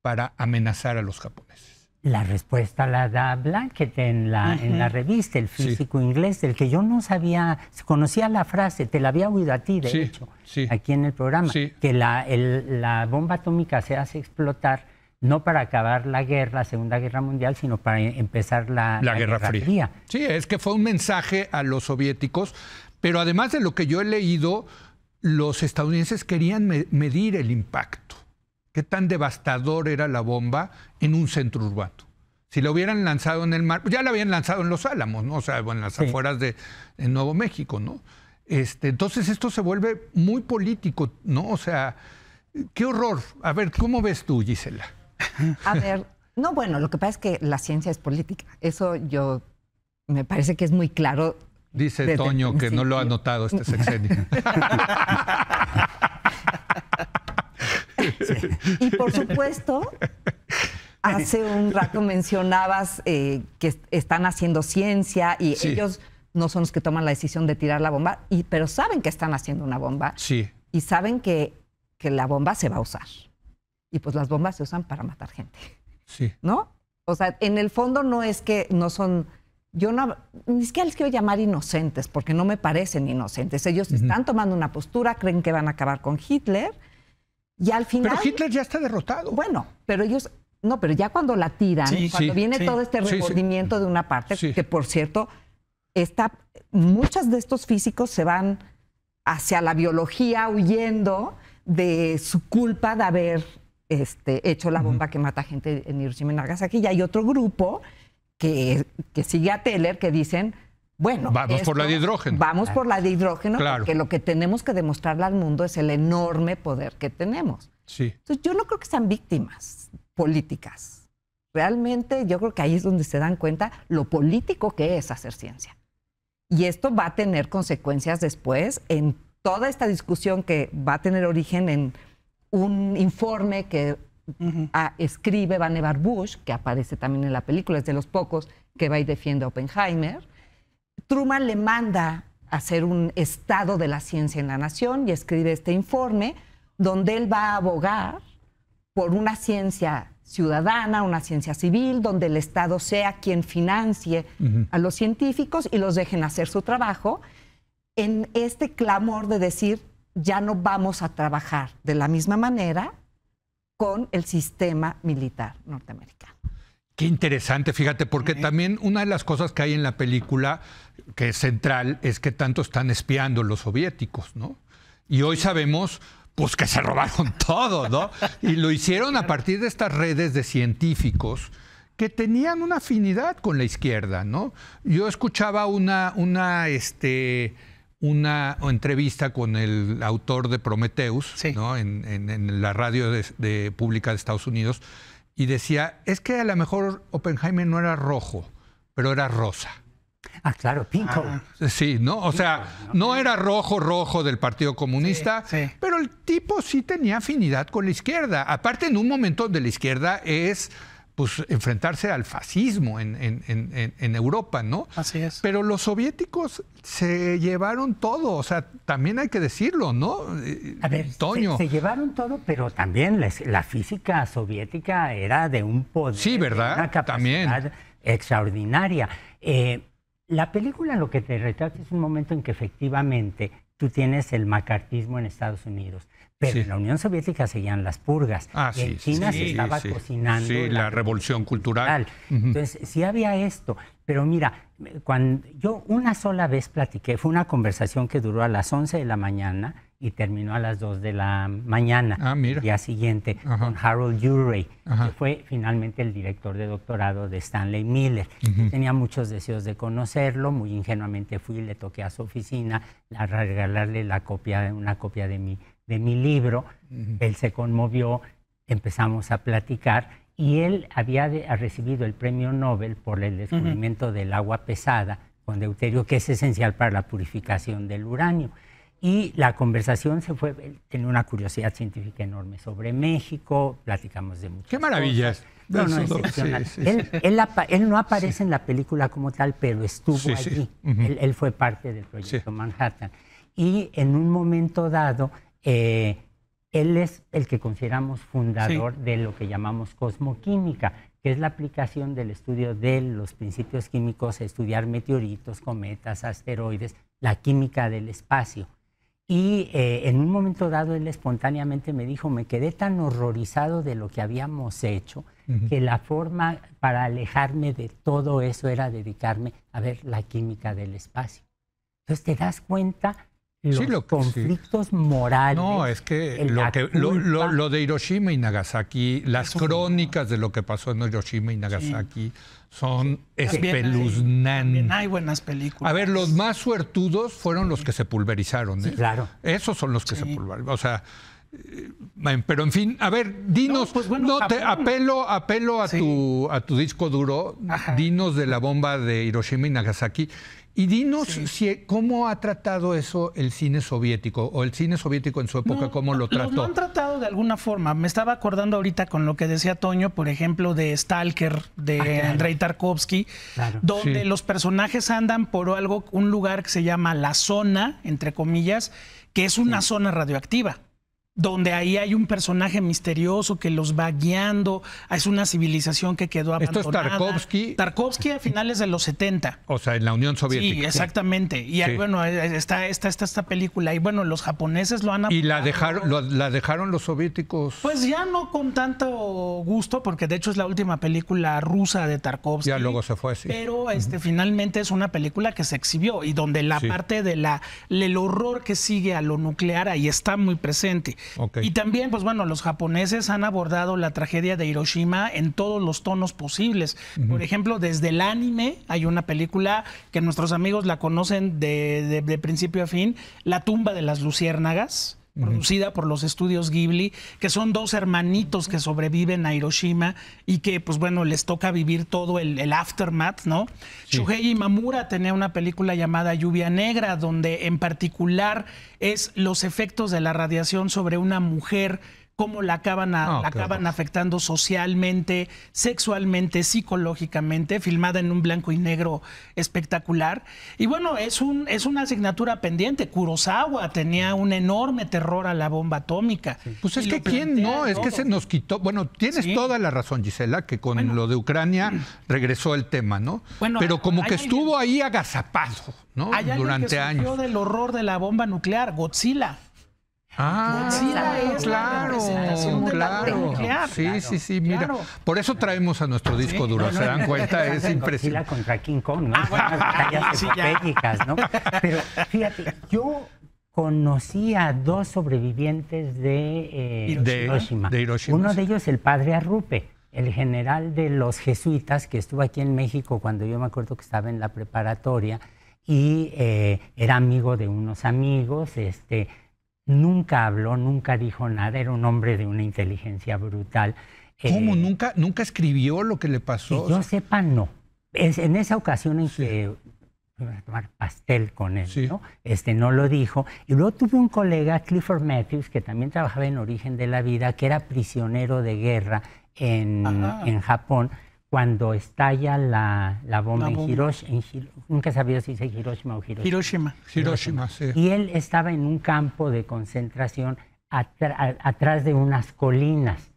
para amenazar a los japoneses? La respuesta la da Blankett en la revista, el físico inglés, del que yo no sabía, conocía la frase, te la había oído a ti, de hecho, aquí en el programa, que la bomba atómica se hace explotar no para acabar la Segunda Guerra Mundial, sino para empezar la Guerra Fría. Sí, es que fue un mensaje a los soviéticos, pero además de lo que yo he leído, los estadounidenses querían medir el impacto. Qué tan devastador era la bomba en un centro urbano. Si lo hubieran lanzado en el mar, ya la habían lanzado en Los Álamos, ¿no? O sea, bueno, en las afueras de Nuevo México, ¿no? Entonces esto se vuelve muy político, ¿no? O sea, qué horror. A ver, ¿cómo ves tú, Gisela? A ver, no, bueno, lo que pasa es que la ciencia es política. Eso me parece que es muy claro. Dice Toño que no lo ha notado este sexenio. Y por supuesto, hace un rato mencionabas que están haciendo ciencia y ellos no son los que toman la decisión de tirar la bomba, pero saben que están haciendo una bomba y saben que la bomba se va a usar. y pues las bombas se usan para matar gente. Sí. ¿No? O sea, en el fondo no es que no son... Yo no, ni siquiera les quiero llamar inocentes, porque no me parecen inocentes. Ellos están tomando una postura, creen que van a acabar con Hitler, y al final... Pero Hitler ya está derrotado. Bueno, pero ellos... No, pero ya cuando la tiran, cuando viene todo este remordimiento de una parte, que por cierto, muchos de estos físicos se van hacia la biología huyendo de su culpa de haber hecho la bomba que mata gente en Hiroshima y Nagasaki. Y hay otro grupo que sigue a Teller que dicen, bueno, vamos por la de hidrógeno. Vamos por la de hidrógeno, porque lo que tenemos que demostrarle al mundo es el enorme poder que tenemos. Sí. Entonces, yo no creo que sean víctimas políticas. Realmente yo creo que ahí es donde se dan cuenta lo político que es hacer ciencia. Y esto va a tener consecuencias después en toda esta discusión que va a tener origen en un informe que escribe Vannevar Bush, que aparece también en la película, es de los pocos que va y defiende a Oppenheimer. Truman le manda a hacer un estado de la ciencia en la nación y escribe este informe donde él va a abogar por una ciencia ciudadana, una ciencia civil, donde el Estado sea quien financie a los científicos y los dejen hacer su trabajo, en este clamor de decir, ya no vamos a trabajar de la misma manera con el sistema militar norteamericano. Qué interesante, fíjate, porque también una de las cosas que hay en la película, que es central, es que tanto están espiando los soviéticos, ¿no? Y hoy sabemos... pues que se robaron todo, ¿no? Y lo hicieron a partir de estas redes de científicos que tenían una afinidad con la izquierda, ¿no? Yo escuchaba una entrevista con el autor de Prometheus, ¿no? En la radio pública de Estados Unidos, y decía, es que a lo mejor Oppenheimer no era rojo, pero era rosa. Ah, claro, Pinko. Sí, ¿no? O sea, no era rojo del Partido Comunista, pero el tipo sí tenía afinidad con la izquierda. Aparte, en un momento de la izquierda es pues enfrentarse al fascismo en Europa, ¿no? Así es. Pero los soviéticos se llevaron todo, o sea, también hay que decirlo, ¿no? A ver, Toño. Se llevaron todo, pero también la física soviética era de un poder, sí, ¿verdad? De una capacidad extraordinaria. La película lo que te retrata es un momento en que efectivamente tú tienes el macartismo en Estados Unidos, pero en la Unión Soviética seguían las purgas. Y en China se estaba cocinando la revolución cultural. Entonces, sí había esto. Pero mira, cuando yo una sola vez platiqué, fue una conversación que duró a las 11 de la mañana y terminó a las 2 de la mañana, el día siguiente, con Harold Urey, que fue finalmente el director de doctorado de Stanley Miller. Tenía muchos deseos de conocerlo, muy ingenuamente fui, le toqué a su oficina a regalarle una copia de mi libro. Él se conmovió, empezamos a platicar y él había recibido el premio Nobel por el descubrimiento del agua pesada con deuterio, que es esencial para la purificación del uranio. Y la conversación se fue, tenía una curiosidad científica enorme sobre México, platicamos de muchas ¡Qué maravillas! Cosas. No, excepcional. Él no aparece en la película como tal, pero estuvo allí. Él fue parte del proyecto Manhattan. Y en un momento dado, él es el que consideramos fundador de lo que llamamos cosmoquímica, que es la aplicación del estudio de los principios químicos a estudiar meteoritos, cometas, asteroides, la química del espacio. Y en un momento dado él espontáneamente me dijo, me quedé tan horrorizado de lo que habíamos hecho, que la forma para alejarme de todo eso era dedicarme a ver la química del espacio. Entonces te das cuenta los conflictos morales. No, es que lo de Hiroshima y Nagasaki, las crónicas de lo que pasó en Hiroshima y Nagasaki son espeluznantes. También hay buenas películas. A ver, los más suertudos fueron los que se pulverizaron. Sí, claro. Esos son los que se pulverizaron. O sea, pero en fin, a ver, dinos, apelo a tu disco duro, dinos de la bomba de Hiroshima y Nagasaki. Y dinos cómo ha tratado eso el cine soviético, o el cine soviético en su época, cómo lo trató. Lo han tratado de alguna forma. Me estaba acordando ahorita con lo que decía Toño, por ejemplo, de Stalker, de Andrei Tarkovsky, donde los personajes andan por un lugar que se llama la zona, entre comillas, que es una zona radioactiva. donde ahí hay un personaje misterioso que los va guiando. Es una civilización que quedó abandonada. Esto es Tarkovsky. Tarkovsky a finales de los 70. O sea, en la Unión Soviética. Sí, exactamente. Y bueno, está esta película. Y bueno, los japoneses lo han... ¿Y la dejaron los soviéticos? Pues ya no con tanto gusto, porque de hecho es la última película rusa de Tarkovsky. Ya luego se fue, sí. Pero finalmente es una película que se exhibió y donde la parte del horror que sigue a lo nuclear ahí está muy presente. Y también, pues bueno, los japoneses han abordado la tragedia de Hiroshima en todos los tonos posibles. Por ejemplo, desde el anime hay una película que nuestros amigos la conocen de principio a fin, La tumba de las luciérnagas, producida por los estudios Ghibli, que son dos hermanitos que sobreviven a Hiroshima y que, pues bueno, les toca vivir todo el aftermath, ¿no? Sí. Shuhei Imamura tenía una película llamada Lluvia Negra, donde en particular es los efectos de la radiación sobre una mujer, cómo la acaban afectando socialmente, sexualmente, psicológicamente, filmada en un blanco y negro espectacular. Y bueno, es una asignatura pendiente. Kurosawa tenía un enorme terror a la bomba atómica. Sí. Pues es que quién no, es que se nos quitó. Bueno, tienes toda la razón, Gisela, que con lo de Ucrania regresó el tema, ¿no? Bueno, pero como que estuvo ahí agazapado, ¿no? Durante años. Hay del horror de la bomba nuclear, Godzilla. Claro. Sí, mira. Claro. Por eso traemos a nuestro disco duro, ¿se dan cuenta? Es impresionante. Contra King Kong, ¿no? Unas batallas epopélicas, ¿no? Pero fíjate, yo conocí a dos sobrevivientes de Hiroshima. Uno de ellos, el padre Arrupe, el general de los jesuitas que estuvo aquí en México cuando yo me acuerdo que estaba en la preparatoria y era amigo de unos amigos, nunca habló, nunca dijo nada, era un hombre de una inteligencia brutal. ¿Cómo? ¿Nunca escribió lo que le pasó? Que yo sepa, no. En esa ocasión en que iba a tomar pastel con él, ¿no? No lo dijo. Y luego tuve un colega, Clifford Matthews, que también trabajaba en Origen de la Vida, que era prisionero de guerra en Japón, cuando estalla la bomba en Hiroshima. Nunca sabía si dice Hiroshima o Hiroshima. Hiroshima, sí. Y él estaba en un campo de concentración atrás de unas colinas.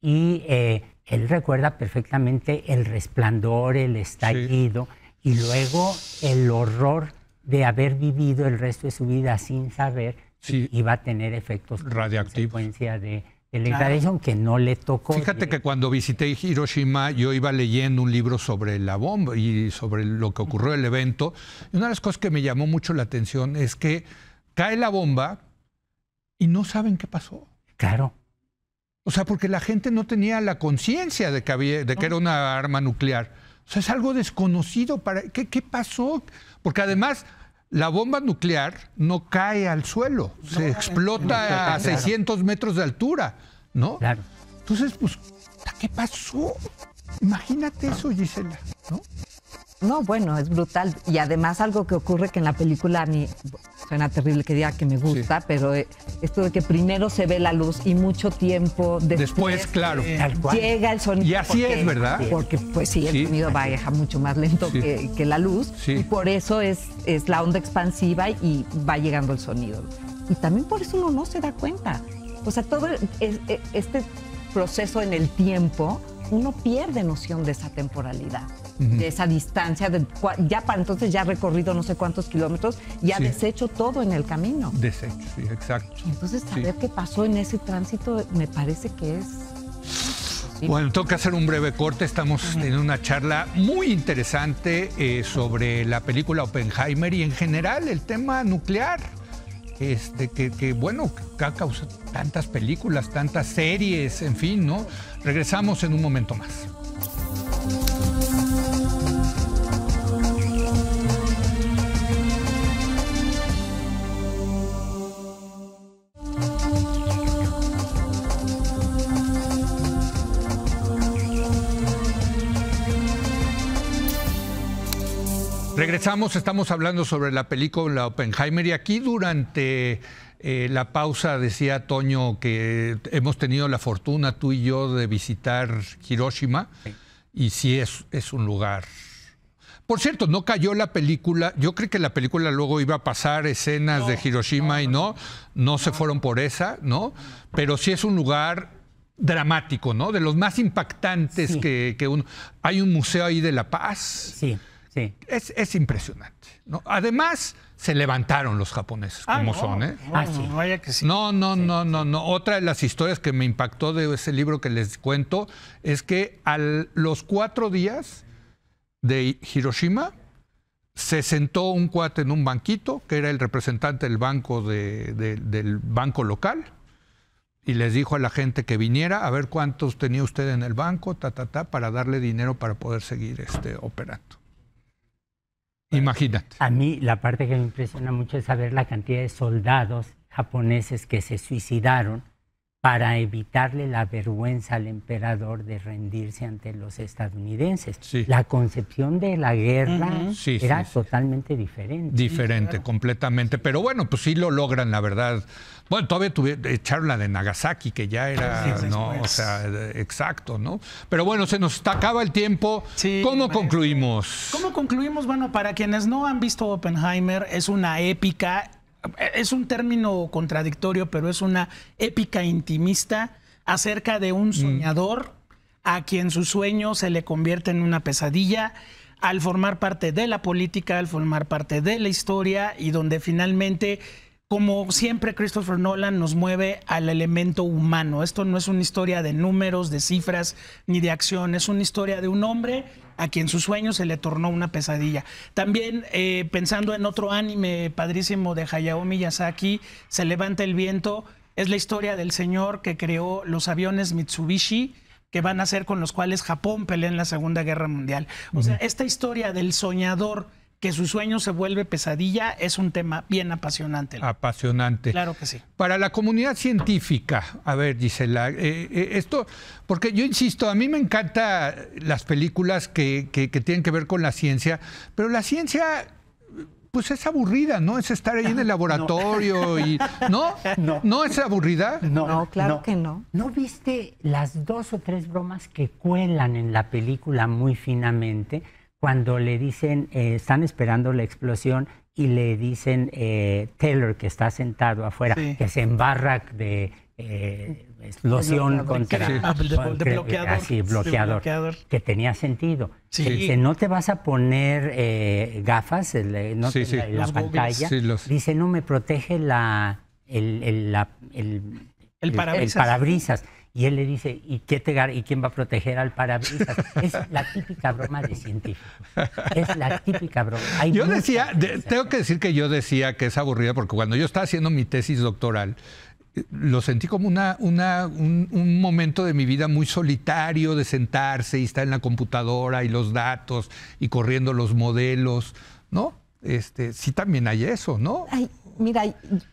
Y él recuerda perfectamente el resplandor, el estallido, y luego el horror de haber vivido el resto de su vida sin saber que iba a tener efectos radioactivos. Consecuencia de la radiación que no le tocó. Fíjate que cuando visité Hiroshima yo iba leyendo un libro sobre la bomba y sobre lo que ocurrió en el evento. Y una de las cosas que me llamó mucho la atención es que cae la bomba y no saben qué pasó. Claro. O sea, porque la gente no tenía la conciencia de que era una arma nuclear. O sea, es algo desconocido. ¿Qué pasó? Porque además la bomba nuclear no cae al suelo, se explota a 600 metros de altura, ¿no? Claro. Entonces, pues, ¿qué pasó? Imagínate eso, Gisela, ¿no? No, bueno, es brutal. Y además algo que ocurre que en la película a mí suena terrible que diga que me gusta, pero esto de que primero se ve la luz y mucho tiempo después claro, llega el sonido. Y así es, ¿verdad? Porque pues sí, el sonido va mucho más lento que la luz. Y por eso es la onda expansiva y va llegando el sonido. Y también por eso uno no se da cuenta. O sea, todo este proceso en el tiempo, uno pierde noción de esa temporalidad. De esa distancia, ya para entonces ya ha recorrido no sé cuántos kilómetros y ha deshecho todo en el camino. Deshecho, sí, exacto. Y entonces saber qué pasó en ese tránsito me parece que es... Bueno, tengo que hacer un breve corte. Estamos en una charla muy interesante sobre la película Oppenheimer y en general el tema nuclear. Bueno, que ha causado tantas películas, tantas series, en fin, ¿no? Regresamos en un momento más. Regresamos, estamos hablando sobre la película Oppenheimer y aquí durante la pausa decía Toño que hemos tenido la fortuna tú y yo de visitar Hiroshima y sí es un lugar Por cierto, no cayó la película. Yo creo que la película luego iba a pasar escenas de Hiroshima y no se fueron por esa, ¿no? Pero sí es un lugar dramático, ¿no? De los más impactantes sí. que uno... Hay un museo ahí de la paz. Sí, sí. Es impresionante, ¿no? Además, se levantaron los japoneses, como son, ¿eh? Sí. Vaya que sí. No. Otra de las historias que me impactó de ese libro que les cuento es que a los 4 días de Hiroshima, se sentó un cuate en un banquito, que era el representante del banco del banco local, y les dijo a la gente que viniera a ver cuántos tenía usted en el banco, para darle dinero para poder seguir operando. Imagínate. A mí la parte que me impresiona mucho es saber la cantidad de soldados japoneses que se suicidaron para evitarle la vergüenza al emperador de rendirse ante los estadounidenses. Sí. La concepción de la guerra era totalmente diferente. Diferente, claro. Completamente. Pero bueno, pues sí lo logran, la verdad. Bueno, todavía echaron la de Nagasaki, que ya era, ¿no? O sea, exacto, ¿no? Pero bueno, se nos acaba el tiempo. Sí, ¿cómo concluimos? ¿Cómo concluimos? Bueno, para quienes no han visto Oppenheimer, es una épica. Es un término contradictorio, pero es una épica intimista acerca de un soñador a quien su sueño se le convierte en una pesadilla al formar parte de la política, al formar parte de la historia y donde finalmente, como siempre, Christopher Nolan nos mueve al elemento humano. Esto no es una historia de números, de cifras, ni de acción. Es una historia de un hombre a quien su sueño se le tornó una pesadilla. También pensando en otro anime padrísimo de Hayao Miyazaki, Se levanta el viento, es la historia del señor que creó los aviones Mitsubishi, que van a ser con los cuales Japón pelea en la Segunda Guerra Mundial. O sea, esta historia del soñador que su sueño se vuelve pesadilla es un tema bien apasionante. Apasionante. Claro que sí. Para la comunidad científica, a ver, Gisela, esto, porque yo insisto, a mí me encantan las películas que tienen que ver con la ciencia, pero la ciencia, pues es aburrida, ¿no? Es estar ahí en el laboratorio y... ¿No? ¿No es aburrida? No, claro que no. ¿No viste las 2 o 3 bromas que cuelan en la película muy finamente? Cuando le dicen, están esperando la explosión y le dicen Taylor, que está sentado afuera, que se embarra de explosión contra... bloqueador, que tenía sentido. Sí. Dice, no te vas a poner gafas en la pantalla. Dice, no, me protege el parabrisas. Y él le dice, ¿y quién va a proteger al parabrisas? Es la típica broma de científico. Es la típica broma. Yo decía, tengo que decir que yo decía que es aburrida porque cuando yo estaba haciendo mi tesis doctoral, lo sentí como un momento de mi vida muy solitario de sentarse y estar en la computadora y los datos y corriendo los modelos, ¿no? Sí también hay eso, ¿no? Ay, mira,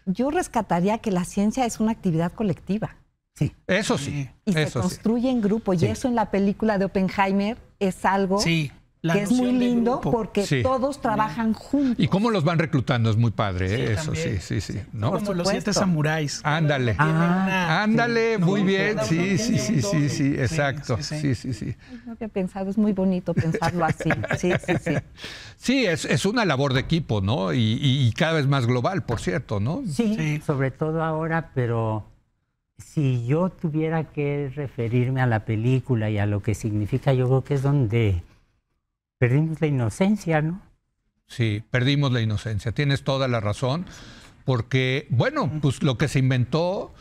yo rescataría que la ciencia es una actividad colectiva. Sí. Eso sí. Y se construye en grupo. Y eso en la película de Oppenheimer es algo que es muy lindo porque todos trabajan juntos. Y cómo los van reclutando es muy padre, eso también. Sí. ¿No? Como los 7 samuráis. Ándale. Ándale, muy bien. Sí, exacto. Sí. No había pensado, es muy bonito pensarlo así. Sí. Sí, es una labor de equipo, ¿no? Y cada vez más global, por cierto, ¿no? Sí, sobre todo ahora, pero... Si yo tuviera que referirme a la película y a lo que significa, yo creo que es donde perdimos la inocencia, ¿no? Sí, perdimos la inocencia. Tienes toda la razón, porque, bueno, pues lo que se inventó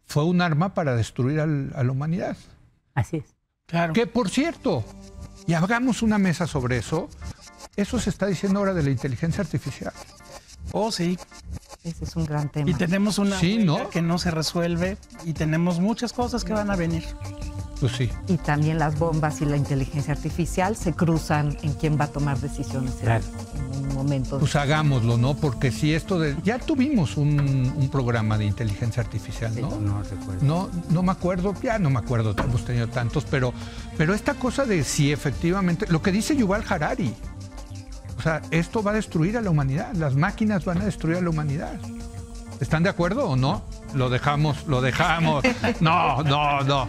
fue un arma para destruir a la humanidad. Así es. Claro. Que, por cierto, y hagamos una mesa sobre eso, eso se está diciendo ahora de la inteligencia artificial. Oh, sí. Ese es un gran tema. Y tenemos una huelga que no se resuelve y tenemos muchas cosas que van a venir. Pues sí. Y también las bombas y la inteligencia artificial se cruzan en quién va a tomar decisiones en un momento. Pues hagámoslo, ¿no? Porque si esto de... Ya tuvimos un programa de inteligencia artificial, ¿no? Sí, no recuerdo. No me acuerdo, ya no me acuerdo, hemos tenido tantos, pero esta cosa de si efectivamente... Lo que dice Yuval Harari... O sea, esto va a destruir a la humanidad. Las máquinas van a destruir a la humanidad. ¿Están de acuerdo o no? Lo dejamos. No.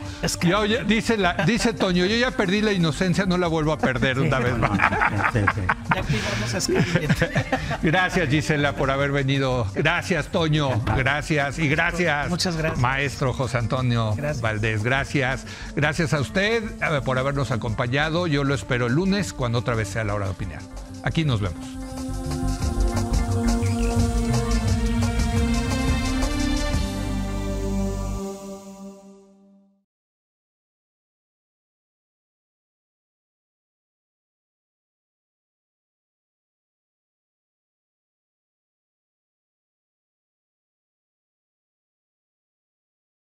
Dice Toño, yo ya perdí la inocencia, no la vuelvo a perder una vez más. Ya cuidamos a Scarlett. Gracias, Gisela, por haber venido. Gracias, Toño. Gracias. Y gracias, muchas gracias, maestro José Antonio Valdés. Gracias a usted por habernos acompañado. Yo lo espero el lunes, cuando otra vez sea la hora de opinar. Aquí nos vemos.